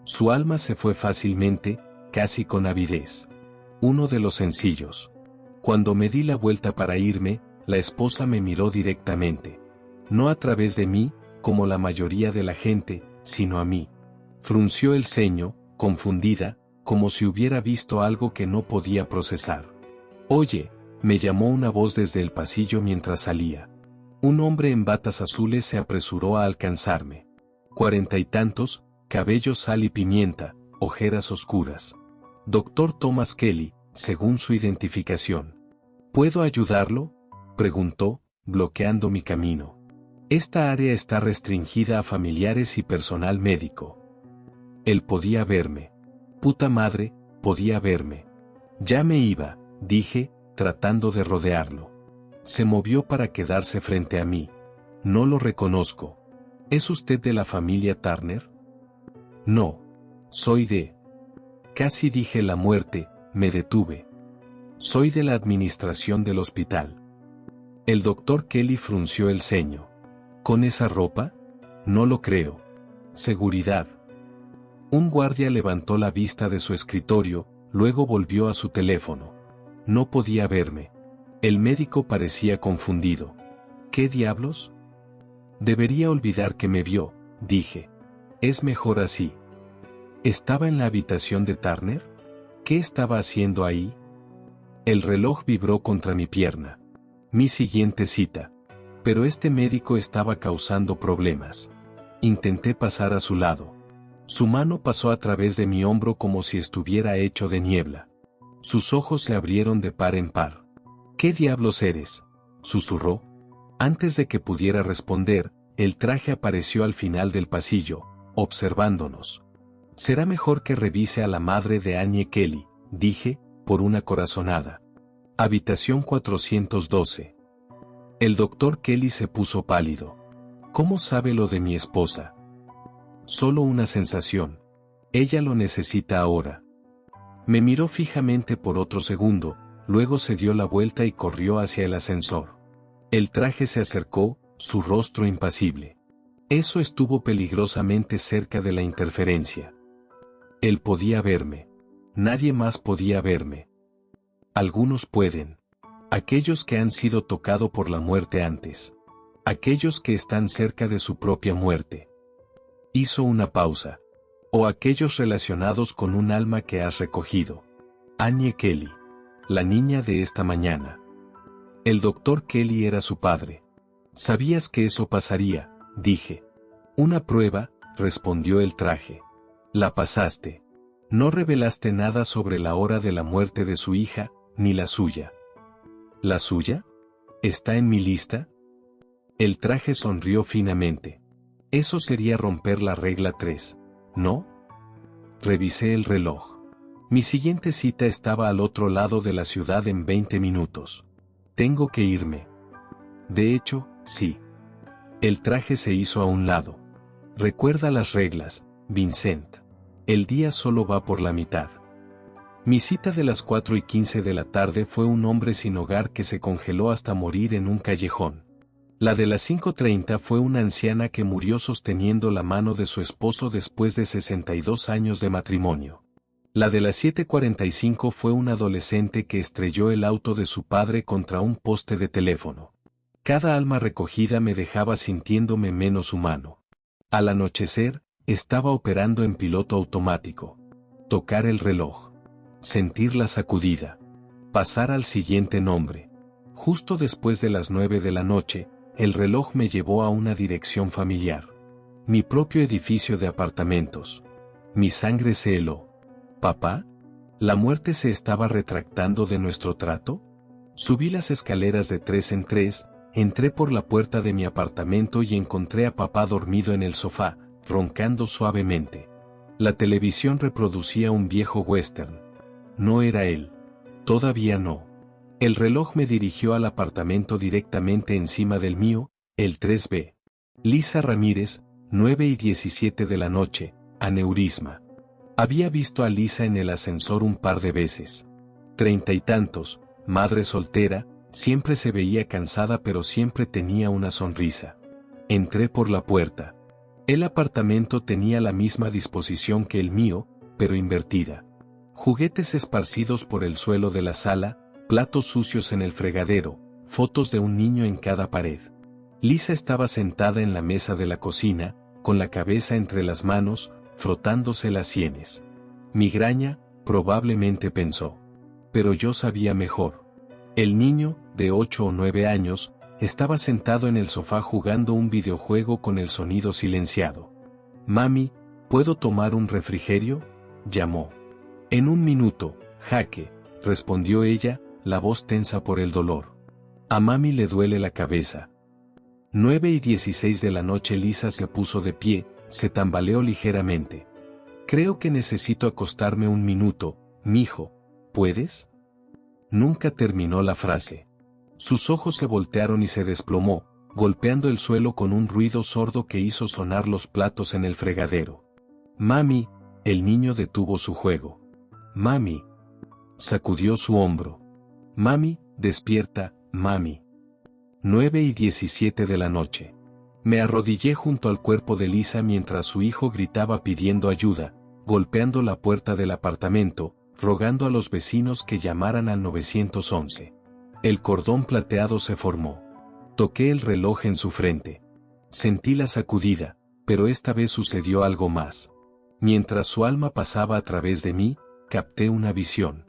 Su alma se fue fácilmente, casi con avidez. Uno de los sencillos. Cuando me di la vuelta para irme, la esposa me miró directamente. No a través de mí, como la mayoría de la gente, sino a mí. Frunció el ceño, confundida, como si hubiera visto algo que no podía procesar. «Oye», me llamó una voz desde el pasillo mientras salía. Un hombre en batas azules se apresuró a alcanzarme. 40 y tantos, cabello sal y pimienta, ojeras oscuras. Dr. Thomas Kelly, según su identificación. ¿Puedo ayudarlo?, preguntó, bloqueando mi camino. Esta área está restringida a familiares y personal médico. Él podía verme. Puta madre, podía verme. Ya me iba, dije, tratando de rodearlo. Se movió para quedarse frente a mí. No lo reconozco. ¿Es usted de la familia Turner? No. Soy de... Casi dije la muerte, me detuve. Soy de la administración del hospital. El doctor Kelly frunció el ceño. ¿Con esa ropa? No lo creo. Seguridad. Un guardia levantó la vista de su escritorio, luego volvió a su teléfono. No podía verme. El médico parecía confundido. ¿Qué diablos? Debería olvidar que me vio, dije. Es mejor así. ¿Estaba en la habitación de Turner? ¿Qué estaba haciendo ahí? El reloj vibró contra mi pierna. Mi siguiente cita. Pero este médico estaba causando problemas. Intenté pasar a su lado. Su mano pasó a través de mi hombro como si estuviera hecho de niebla. Sus ojos se abrieron de par en par. ¿Qué diablos eres?, susurró. Antes de que pudiera responder, el traje apareció al final del pasillo, observándonos. Será mejor que revise a la madre de Annie Kelly, dije, por una corazonada. Habitación 412. El doctor Kelly se puso pálido. ¿Cómo sabe lo de mi esposa? Solo una sensación. Ella lo necesita ahora. Me miró fijamente por otro segundo, luego se dio la vuelta y corrió hacia el ascensor. El traje se acercó, su rostro impasible. Eso estuvo peligrosamente cerca de la interferencia. Él podía verme. Nadie más podía verme. Algunos pueden. Aquellos que han sido tocados por la muerte antes. Aquellos que están cerca de su propia muerte. Hizo una pausa. O aquellos relacionados con un alma que has recogido. Annie Kelly. La niña de esta mañana. El doctor Kelly era su padre. ¿Sabías que eso pasaría?, dije. Una prueba, respondió el traje. La pasaste. No revelaste nada sobre la hora de la muerte de su hija, ni la suya. ¿La suya? ¿Está en mi lista? El traje sonrió finamente. Eso sería romper la regla 3, ¿no? Revisé el reloj. Mi siguiente cita estaba al otro lado de la ciudad en 20 minutos. Tengo que irme. De hecho, sí. El traje se hizo a un lado. Recuerda las reglas, Vincent. El día solo va por la mitad. Mi cita de las 4:15 de la tarde fue un hombre sin hogar que se congeló hasta morir en un callejón. La de las 5:30 fue una anciana que murió sosteniendo la mano de su esposo después de 62 años de matrimonio. La de las 7:45 fue un adolescente que estrelló el auto de su padre contra un poste de teléfono. Cada alma recogida me dejaba sintiéndome menos humano. Al anochecer, estaba operando en piloto automático. Tocar el reloj. Sentir la sacudida. Pasar al siguiente nombre. Justo después de las 9 de la noche, el reloj me llevó a una dirección familiar. Mi propio edificio de apartamentos. Mi sangre se heló. ¿Papá? ¿La muerte se estaba retractando de nuestro trato? Subí las escaleras de 3 en 3, entré por la puerta de mi apartamento y encontré a papá dormido en el sofá, roncando suavemente. La televisión reproducía un viejo western. No era él. Todavía no. El reloj me dirigió al apartamento directamente encima del mío, el 3B. Lisa Ramírez, 9:17 de la noche, aneurisma. Había visto a Lisa en el ascensor un par de veces. 30 y tantos, madre soltera, siempre se veía cansada pero siempre tenía una sonrisa. Entré por la puerta. El apartamento tenía la misma disposición que el mío, pero invertida. Juguetes esparcidos por el suelo de la sala, platos sucios en el fregadero, fotos de un niño en cada pared. Lisa estaba sentada en la mesa de la cocina, con la cabeza entre las manos, frotándose las sienes. Migraña, probablemente pensó. Pero yo sabía mejor. El niño, de 8 o 9 años, estaba sentado en el sofá jugando un videojuego con el sonido silenciado. «Mami, ¿puedo tomar un refrigerio?», llamó. «En un minuto, Jaque», respondió ella, la voz tensa por el dolor. A mami le duele la cabeza. 9:16 de la noche. Lisa se puso de pie, se tambaleó ligeramente. «Creo que necesito acostarme un minuto, mijo, ¿puedes?». Nunca terminó la frase. Sus ojos se voltearon y se desplomó, golpeando el suelo con un ruido sordo que hizo sonar los platos en el fregadero. «Mami, el niño detuvo su juego. Mami. Sacudió su hombro. Mami, despierta, mami. 9:17 de la noche. Me arrodillé junto al cuerpo de Lisa mientras su hijo gritaba pidiendo ayuda, golpeando la puerta del apartamento, rogando a los vecinos que llamaran al 911. El cordón plateado se formó. Toqué el reloj en su frente. Sentí la sacudida, pero esta vez sucedió algo más. Mientras su alma pasaba a través de mí, capté una visión.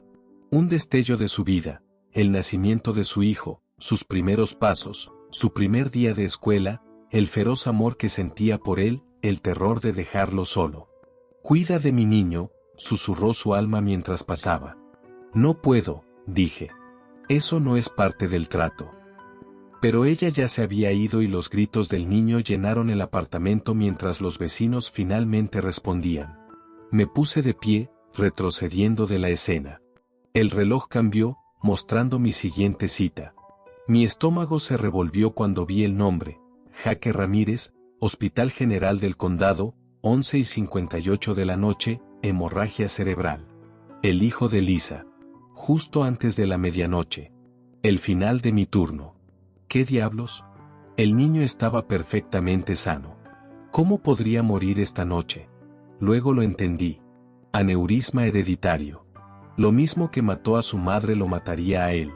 Un destello de su vida, el nacimiento de su hijo, sus primeros pasos, su primer día de escuela, el feroz amor que sentía por él, el terror de dejarlo solo. Cuida de mi niño, susurró su alma mientras pasaba. No puedo, dije. Eso no es parte del trato. Pero ella ya se había ido y los gritos del niño llenaron el apartamento mientras los vecinos finalmente respondían. Me puse de pie, retrocediendo de la escena. El reloj cambió, mostrando mi siguiente cita. Mi estómago se revolvió cuando vi el nombre, Jaque Ramírez, Hospital General del Condado, 11:58 de la noche, hemorragia cerebral. El hijo de Lisa. Justo antes de la medianoche. El final de mi turno. ¿Qué diablos? El niño estaba perfectamente sano. ¿Cómo podría morir esta noche? Luego lo entendí. Aneurisma hereditario. Lo mismo que mató a su madre lo mataría a él.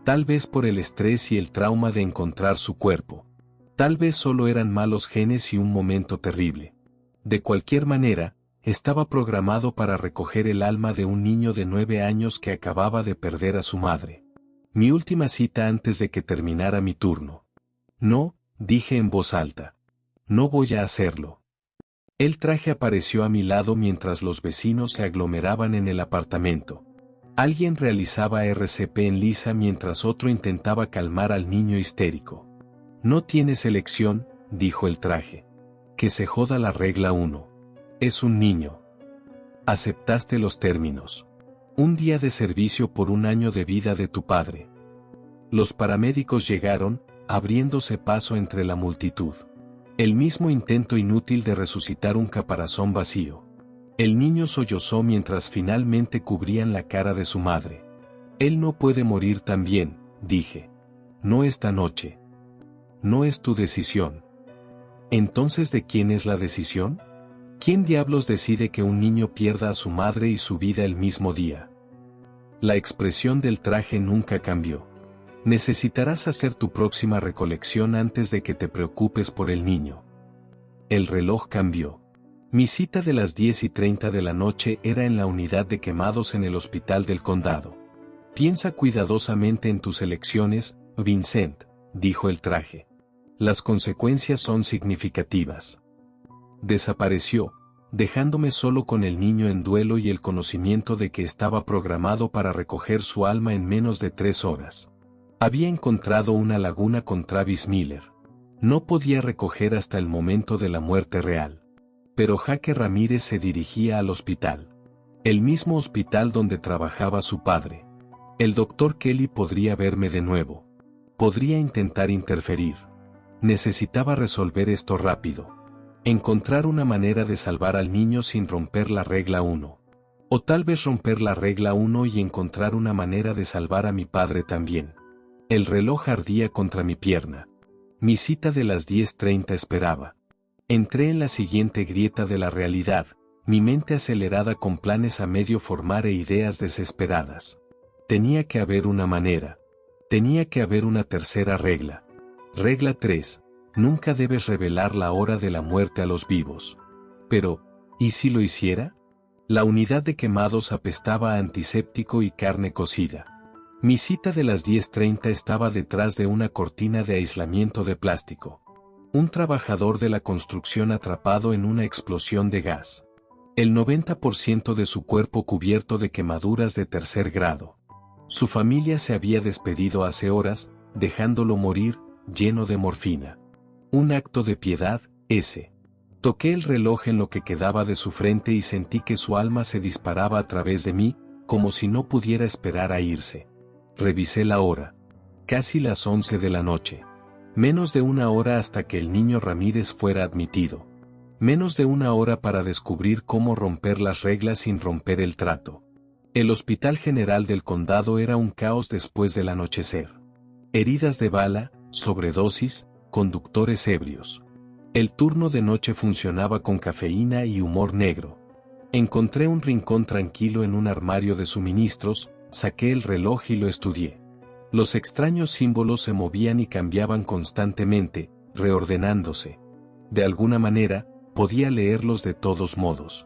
Tal vez por el estrés y el trauma de encontrar su cuerpo. Tal vez solo eran malos genes y un momento terrible. De cualquier manera, estaba programado para recoger el alma de un niño de 9 años que acababa de perder a su madre. Mi última cita antes de que terminara mi turno. No, dije en voz alta. No voy a hacerlo. El traje apareció a mi lado mientras los vecinos se aglomeraban en el apartamento. Alguien realizaba RCP en Lisa mientras otro intentaba calmar al niño histérico. No tienes elección, dijo el traje. Que se joda la regla 1. Es un niño. Aceptaste los términos. Un día de servicio por un año de vida de tu padre. Los paramédicos llegaron, abriéndose paso entre la multitud. El mismo intento inútil de resucitar un caparazón vacío. El niño sollozó mientras finalmente cubrían la cara de su madre. Él no puede morir también, dije. No esta noche. No es tu decisión. ¿Entonces de quién es la decisión? ¿Quién diablos decide que un niño pierda a su madre y su vida el mismo día? La expresión del traje nunca cambió. Necesitarás hacer tu próxima recolección antes de que te preocupes por el niño. El reloj cambió. Mi cita de las 10:30 de la noche era en la unidad de quemados en el hospital del condado. Piensa cuidadosamente en tus elecciones, Vincent, dijo el traje. Las consecuencias son significativas. Desapareció, dejándome solo con el niño en duelo y el conocimiento de que estaba programado para recoger su alma en menos de 3 horas. Había encontrado una laguna con Travis Miller. No podía recoger hasta el momento de la muerte real. Pero Jaque Ramírez se dirigía al hospital. El mismo hospital donde trabajaba su padre. El doctor Kelly podría verme de nuevo. Podría intentar interferir. Necesitaba resolver esto rápido. Encontrar una manera de salvar al niño sin romper la regla 1. O tal vez romper la regla 1 y encontrar una manera de salvar a mi padre también. El reloj ardía contra mi pierna. Mi cita de las 10:30 esperaba. Entré en la siguiente grieta de la realidad, mi mente acelerada con planes a medio formar e ideas desesperadas. Tenía que haber una manera. Tenía que haber una tercera regla. Regla 3. Nunca debes revelar la hora de la muerte a los vivos. Pero, ¿y si lo hiciera? La unidad de quemados apestaba a antiséptico y carne cocida. Mi cita de las 10:30 estaba detrás de una cortina de aislamiento de plástico. Un trabajador de la construcción atrapado en una explosión de gas. El 90% de su cuerpo cubierto de quemaduras de 3er grado. Su familia se había despedido hace horas, dejándolo morir, lleno de morfina. Un acto de piedad, ese. Toqué el reloj en lo que quedaba de su frente y sentí que su alma se disparaba a través de mí, como si no pudiera esperar a irse. Revisé la hora. Casi las 11 de la noche. Menos de una hora hasta que el niño Ramírez fuera admitido. Menos de una hora para descubrir cómo romper las reglas sin romper el trato. El Hospital General del Condado era un caos después del anochecer. Heridas de bala, sobredosis, conductores ebrios. El turno de noche funcionaba con cafeína y humor negro. Encontré un rincón tranquilo en un armario de suministros, saqué el reloj y lo estudié. Los extraños símbolos se movían y cambiaban constantemente, reordenándose. De alguna manera, podía leerlos de todos modos.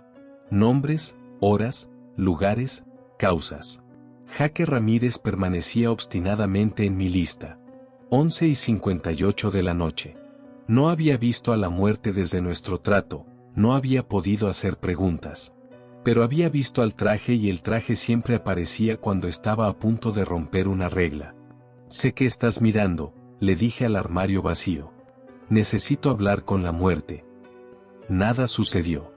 Nombres, horas, lugares, causas. Jaque Ramírez permanecía obstinadamente en mi lista. 11:58 de la noche. No había visto a la muerte desde nuestro trato, no había podido hacer preguntas. Pero había visto al traje y el traje siempre aparecía cuando estaba a punto de romper una regla. Sé que estás mirando, le dije al armario vacío. Necesito hablar con la muerte. Nada sucedió.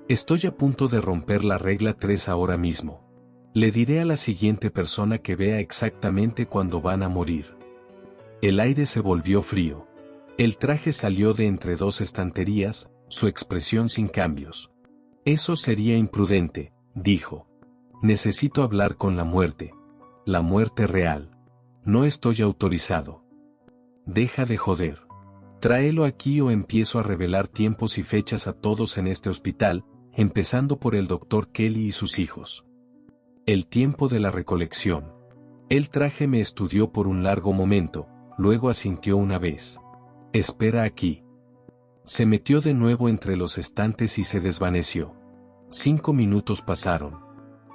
Estoy a punto de romper la regla 3 ahora mismo. Le diré a la siguiente persona que vea exactamente cuándo van a morir. El aire se volvió frío. El traje salió de entre dos estanterías, su expresión sin cambios. Eso sería imprudente, dijo. Necesito hablar con la muerte real. No estoy autorizado. Deja de joder. Tráelo aquí o empiezo a revelar tiempos y fechas a todos en este hospital, empezando por el Dr. Kelly y sus hijos. El tiempo de la recolección. El traje me estudió por un largo momento, luego asintió una vez. Espera aquí. Se metió de nuevo entre los estantes y se desvaneció. 5 minutos pasaron.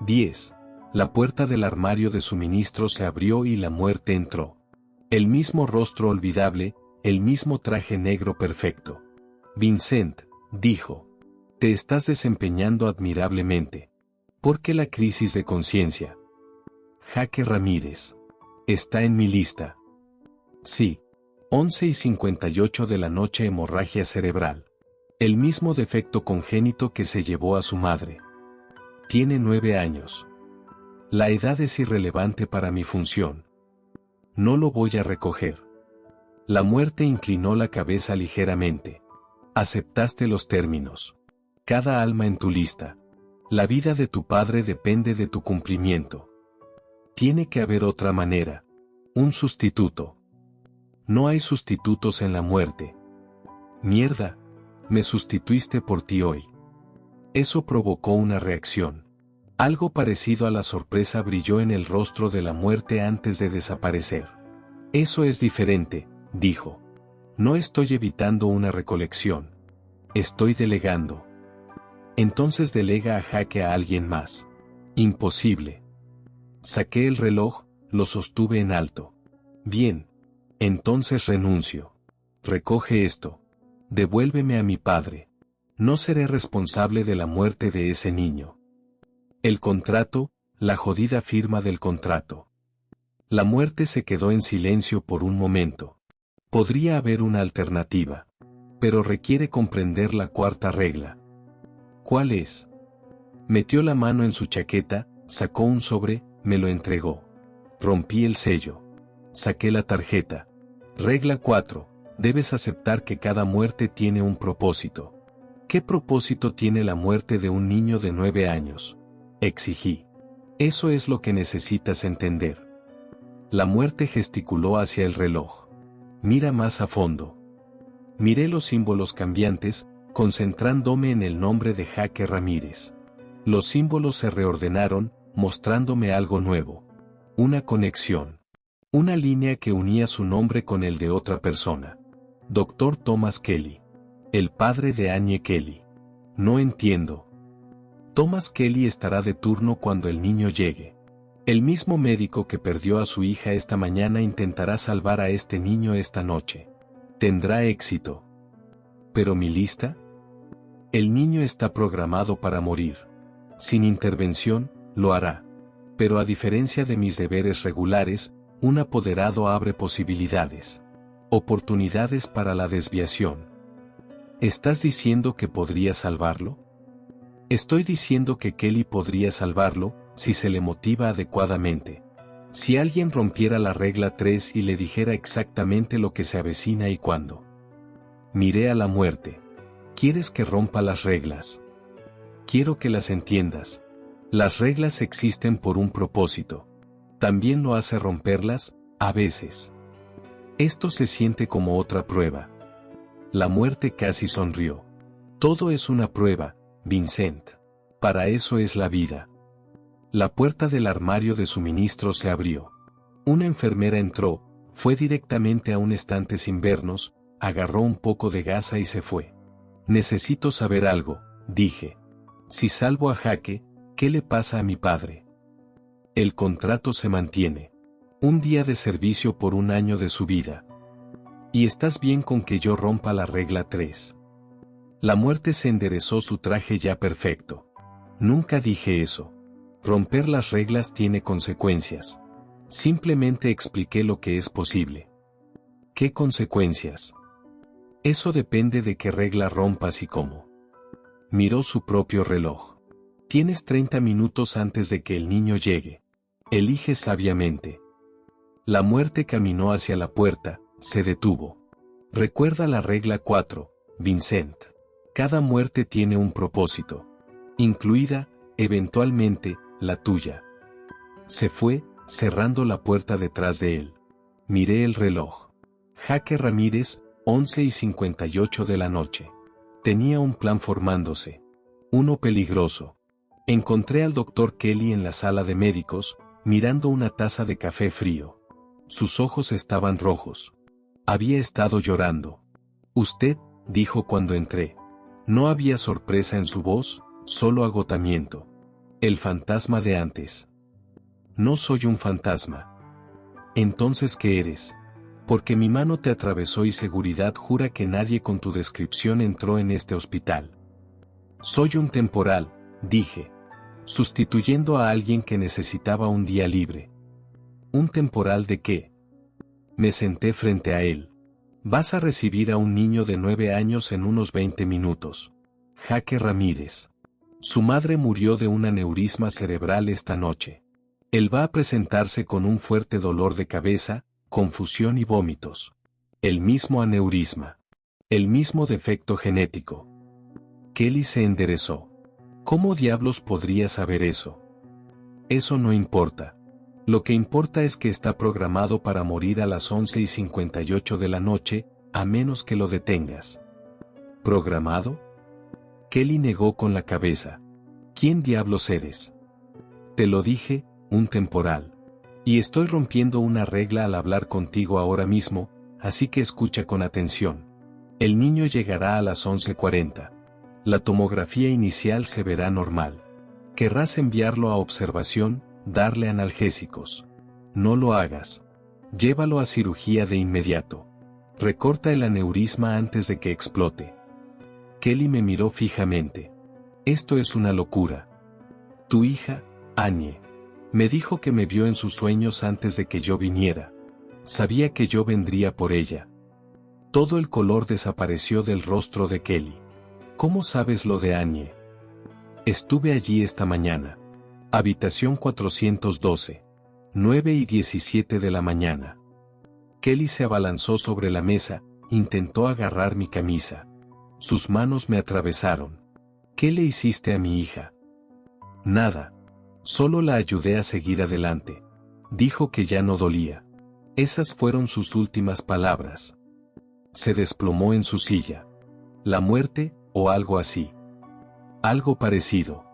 10. La puerta del armario de suministros se abrió y la muerte entró. El mismo rostro olvidable, el mismo traje negro perfecto. Vincent, dijo. Te estás desempeñando admirablemente. ¿Por qué la crisis de conciencia? Jaque Ramírez. Está en mi lista. Sí. 11:58 de la noche, hemorragia cerebral. El mismo defecto congénito que se llevó a su madre. Tiene 9 años. La edad es irrelevante para mi función. No lo voy a recoger. La muerte inclinó la cabeza ligeramente. Aceptaste los términos. Cada alma en tu lista. La vida de tu padre depende de tu cumplimiento. Tiene que haber otra manera. Un sustituto. No hay sustitutos en la muerte. Mierda. Me sustituiste por ti hoy. Eso provocó una reacción. Algo parecido a la sorpresa brilló en el rostro de la muerte antes de desaparecer. Eso es diferente, dijo. No estoy evitando una recolección. Estoy delegando. Entonces delega a Jaque a alguien más. Imposible. Saqué el reloj, lo sostuve en alto. Bien. Entonces renuncio. Recoge esto. Devuélveme a mi padre. No seré responsable de la muerte de ese niño. El contrato, la jodida firma del contrato. La muerte se quedó en silencio por un momento. Podría haber una alternativa. Pero requiere comprender la cuarta regla. ¿Cuál es? Metió la mano en su chaqueta, sacó un sobre, me lo entregó. Rompí el sello. Saqué la tarjeta. Regla 4. Debes aceptar que cada muerte tiene un propósito. ¿Qué propósito tiene la muerte de un niño de 9 años? Exigí. Eso es lo que necesitas entender. La muerte gesticuló hacia el reloj. Mira más a fondo. Miré los símbolos cambiantes, concentrándome en el nombre de Jaque Ramírez. Los símbolos se reordenaron, mostrándome algo nuevo. Una conexión. Una línea que unía su nombre con el de otra persona. Dr. Thomas Kelly. El padre de Annie Kelly. No entiendo. Thomas Kelly estará de turno cuando el niño llegue. El mismo médico que perdió a su hija esta mañana intentará salvar a este niño esta noche. Tendrá éxito. ¿Pero mi lista? El niño está programado para morir. Sin intervención, lo hará. Pero a diferencia de mis deberes regulares, un apoderado abre posibilidades. Oportunidades para la desviación. ¿Estás diciendo que podría salvarlo? Estoy diciendo que Kelly podría salvarlo, si se le motiva adecuadamente. Si alguien rompiera la regla 3 y le dijera exactamente lo que se avecina y cuándo. Miré a la muerte. ¿Quieres que rompa las reglas? Quiero que las entiendas. Las reglas existen por un propósito. También lo hace romperlas, a veces. Esto se siente como otra prueba. La muerte casi sonrió. Todo es una prueba, Vincent. Para eso es la vida. La puerta del armario de suministro se abrió. Una enfermera entró, fue directamente a un estante sin vernos, agarró un poco de gasa y se fue. Necesito saber algo, dije. Si salvo a Jake, ¿qué le pasa a mi padre? El contrato se mantiene. Un día de servicio por 1 año de su vida. ¿Y estás bien con que yo rompa la regla 3? La muerte se enderezó su traje ya perfecto. Nunca dije eso. Romper las reglas tiene consecuencias. Simplemente expliqué lo que es posible. ¿Qué consecuencias? Eso depende de qué regla rompas y cómo. Miró su propio reloj. Tienes 30 minutos antes de que el niño llegue. Elige sabiamente. La muerte caminó hacia la puerta, se detuvo. Recuerda la regla 4, Vincent. Cada muerte tiene un propósito. Incluida, eventualmente, la tuya. Se fue, cerrando la puerta detrás de él. Miré el reloj. Jake Ramírez, 11:58 de la noche. Tenía un plan formándose. Uno peligroso. Encontré al Dr. Kelly en la sala de médicos, mirando una taza de café frío. Sus ojos estaban rojos. Había estado llorando. Usted, dijo cuando entré. No había sorpresa en su voz, solo agotamiento. El fantasma de antes. No soy un fantasma. Entonces, ¿qué eres? Porque mi mano te atravesó y seguridad jura que nadie con tu descripción entró en este hospital. Soy un temporal, dije. Sustituyendo a alguien que necesitaba un día libre. ¿Un temporal de qué? Me senté frente a él. Vas a recibir a un niño de 9 años en unos 20 minutos. Jake Ramírez. Su madre murió de un aneurisma cerebral esta noche. Él va a presentarse con un fuerte dolor de cabeza, confusión y vómitos. El mismo aneurisma. El mismo defecto genético. Kelly se enderezó. ¿Cómo diablos podría saber eso? Eso no importa. Lo que importa es que está programado para morir a las 11:58 de la noche, a menos que lo detengas. ¿Programado? Kelly negó con la cabeza. ¿Quién diablos eres? Te lo dije, un temporal. Y estoy rompiendo una regla al hablar contigo ahora mismo, así que escucha con atención. El niño llegará a las 11:40. La tomografía inicial se verá normal. Querrás enviarlo a observación, darle analgésicos. No lo hagas. Llévalo a cirugía de inmediato. Recorta el aneurisma antes de que explote. Kelly me miró fijamente. Esto es una locura. Tu hija, Annie, me dijo que me vio en sus sueños antes de que yo viniera. Sabía que yo vendría por ella. Todo el color desapareció del rostro de Kelly. ¿Cómo sabes lo de Annie? Estuve allí esta mañana. Habitación 412. 9:17 de la mañana. Kelly se abalanzó sobre la mesa, intentó agarrar mi camisa. Sus manos me atravesaron. ¿Qué le hiciste a mi hija? Nada. Solo la ayudé a seguir adelante. Dijo que ya no dolía. Esas fueron sus últimas palabras. Se desplomó en su silla. La muerte, o algo así. Algo parecido.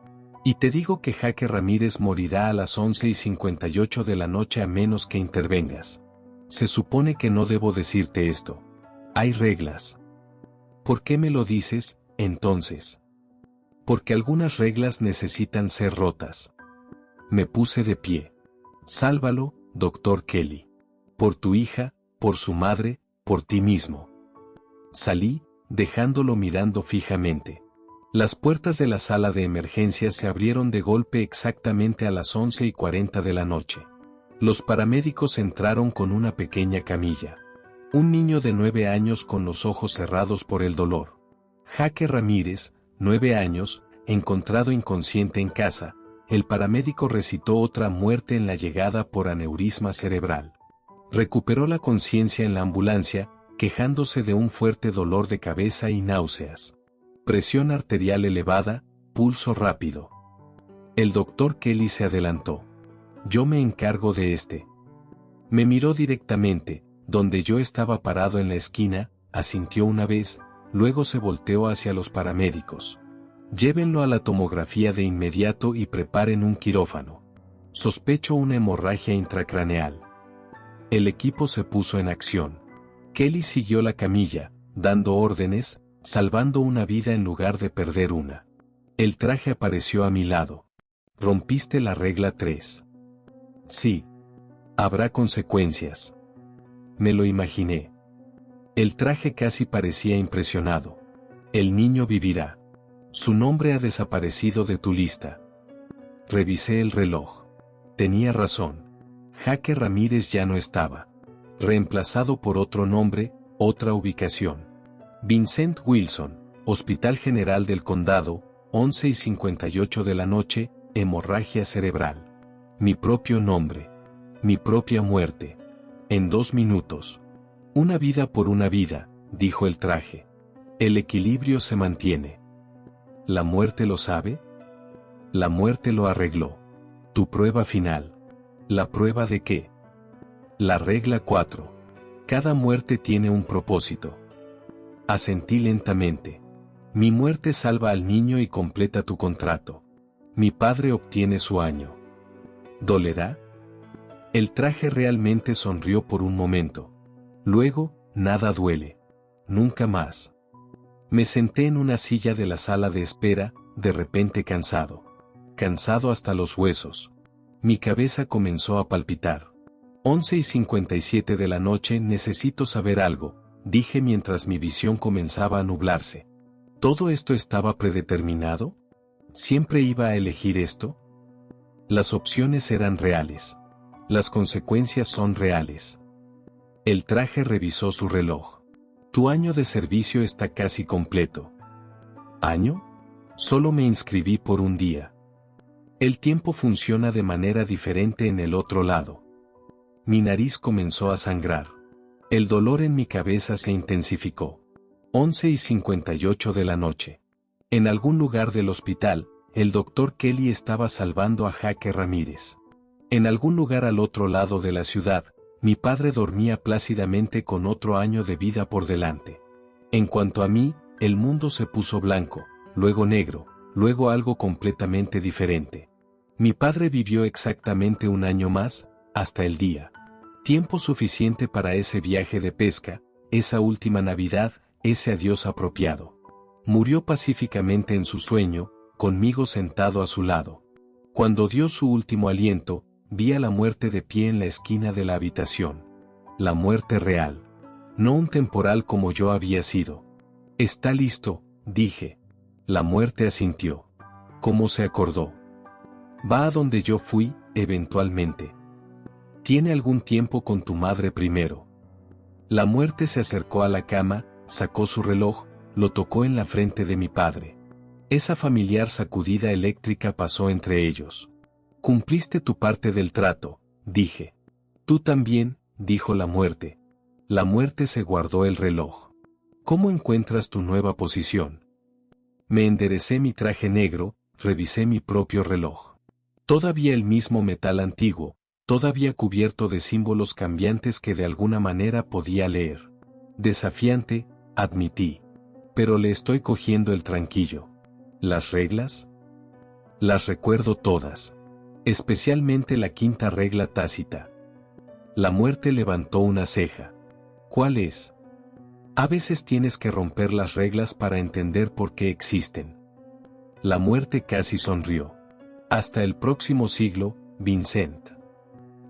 Y te digo que Jake Ramírez morirá a las 11:58 de la noche a menos que intervengas. Se supone que no debo decirte esto. Hay reglas. ¿Por qué me lo dices, entonces? Porque algunas reglas necesitan ser rotas. Me puse de pie. Sálvalo, Dr. Kelly. Por tu hija, por su madre, por ti mismo. Salí, dejándolo mirando fijamente. Las puertas de la sala de emergencias se abrieron de golpe exactamente a las 11:40 de la noche. Los paramédicos entraron con una pequeña camilla. Un niño de 9 años con los ojos cerrados por el dolor. Jake Ramírez, 9 años, encontrado inconsciente en casa. El paramédico recitó otra muerte en la llegada por aneurisma cerebral. Recuperó la conciencia en la ambulancia, quejándose de un fuerte dolor de cabeza y náuseas. Presión arterial elevada, pulso rápido. El doctor Kelly se adelantó. Yo me encargo de este. Me miró directamente, donde yo estaba parado en la esquina, asintió una vez, luego se volteó hacia los paramédicos. Llévenlo a la tomografía de inmediato y preparen un quirófano. Sospecho una hemorragia intracraneal. El equipo se puso en acción. Kelly siguió la camilla, dando órdenes, salvando una vida en lugar de perder una. El traje apareció a mi lado. Rompiste la regla 3. Sí. Habrá consecuencias. Me lo imaginé. El traje casi parecía impresionado. El niño vivirá. Su nombre ha desaparecido de tu lista. Revisé el reloj. Tenía razón. Jaque Ramírez ya no estaba. Reemplazado por otro nombre, otra ubicación. Vincent Wilson, Hospital General del Condado, 11:58 de la noche, hemorragia cerebral. Mi propio nombre. Mi propia muerte. En 2 minutos. Una vida por una vida, dijo el traje. El equilibrio se mantiene. ¿La muerte lo sabe? La muerte lo arregló. Tu prueba final. ¿La prueba de qué? La regla 4. Cada muerte tiene un propósito. Asentí lentamente. Mi muerte salva al niño y completa tu contrato. Mi padre obtiene su año. ¿Dolerá? El traje realmente sonrió por un momento. Luego, nada duele. Nunca más. Me senté en una silla de la sala de espera, de repente cansado. Cansado hasta los huesos. Mi cabeza comenzó a palpitar. 11:57 de la noche, necesito saber algo, dije mientras mi visión comenzaba a nublarse. ¿Todo esto estaba predeterminado? ¿Siempre iba a elegir esto? Las opciones eran reales. Las consecuencias son reales. El traje revisó su reloj. Tu año de servicio está casi completo. ¿Año? Solo me inscribí por un día. El tiempo funciona de manera diferente en el otro lado. Mi nariz comenzó a sangrar. El dolor en mi cabeza se intensificó. 11:58 de la noche. En algún lugar del hospital, el doctor Kelly estaba salvando a Jaque Ramírez. En algún lugar al otro lado de la ciudad, mi padre dormía plácidamente con otro año de vida por delante. En cuanto a mí, el mundo se puso blanco, luego negro, luego algo completamente diferente. Mi padre vivió exactamente un año más, hasta el día. Tiempo suficiente para ese viaje de pesca, esa última Navidad, ese adiós apropiado. Murió pacíficamente en su sueño, conmigo sentado a su lado. Cuando dio su último aliento, vi a la muerte de pie en la esquina de la habitación. La muerte real. No un temporal como yo había sido. Está listo, dije. La muerte asintió. ¿Cómo se acordó? Va a donde yo fui, eventualmente. Tiene algún tiempo con tu madre primero. La muerte se acercó a la cama, sacó su reloj, lo tocó en la frente de mi padre. Esa familiar sacudida eléctrica pasó entre ellos. Cumpliste tu parte del trato, dije. Tú también, dijo la muerte. La muerte se guardó el reloj. ¿Cómo encuentras tu nueva posición? Me enderecé mi traje negro, revisé mi propio reloj. Todavía el mismo metal antiguo, todavía cubierto de símbolos cambiantes que de alguna manera podía leer. Desafiante, admití. Pero le estoy cogiendo el tranquillo. ¿Las reglas? Las recuerdo todas. Especialmente la 5ª regla tácita. La muerte levantó una ceja. ¿Cuál es? A veces tienes que romper las reglas para entender por qué existen. La muerte casi sonrió. Hasta el próximo siglo, Vincent.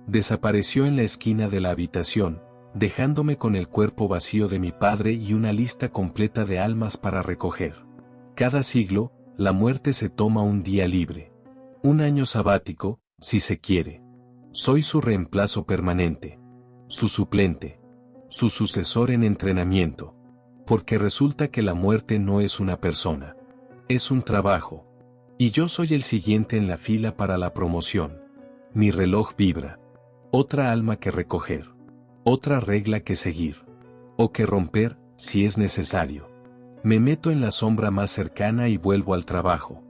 Desapareció en la esquina de la habitación, dejándome con el cuerpo vacío de mi padre y una lista completa de almas para recoger. Cada siglo, la muerte se toma un día libre. Un año sabático, si se quiere. Soy su reemplazo permanente. Su suplente. Su sucesor en entrenamiento. Porque resulta que la muerte no es una persona. Es un trabajo. Y yo soy el siguiente en la fila para la promoción. Mi reloj vibra. Otra alma que recoger. Otra regla que seguir. O que romper, si es necesario. Me meto en la sombra más cercana y vuelvo al trabajo.